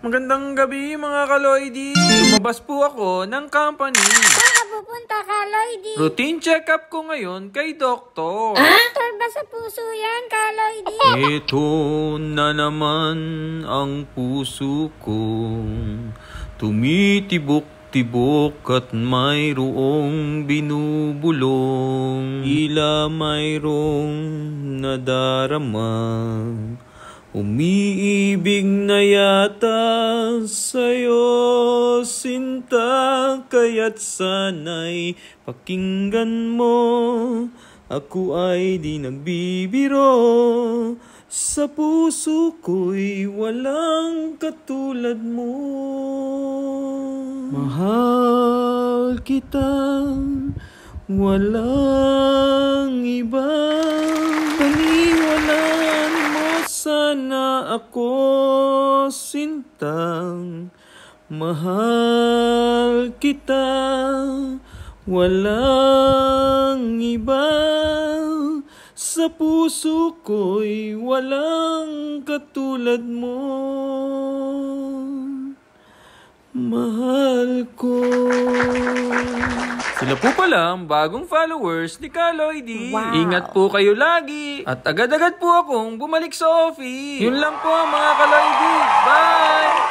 Magandang gabi mga kaloidi. Lumabas po ako ng company. Saan ka pupunta, Kaloidi? Routine check-up ko ngayon kay doktor. Doktor ba sa puso yan, Kaloidi? Ito na naman ang puso ko. Tumitibok-tibok at mayroong binubulong. Tila mayroong nadarama. Umiibig na yata sa'yo, sinta, kaya't sana'y pakinggan mo. Ako ay di nagbibiro, sa puso ko'y walang katulad mo. Mahal kita, walang iba, paniwalaan mo sana ako, sintang. Mahal kita, walang iba, sa puso ko'y walang katulad mo. Mahal ko. Sila po pala ang bagong followers ni Kaloidi. Wow. Ingat po kayo lagi. At agad-agad po akong bumalik sa office. Yun lang po mga Kaloidi. Bye!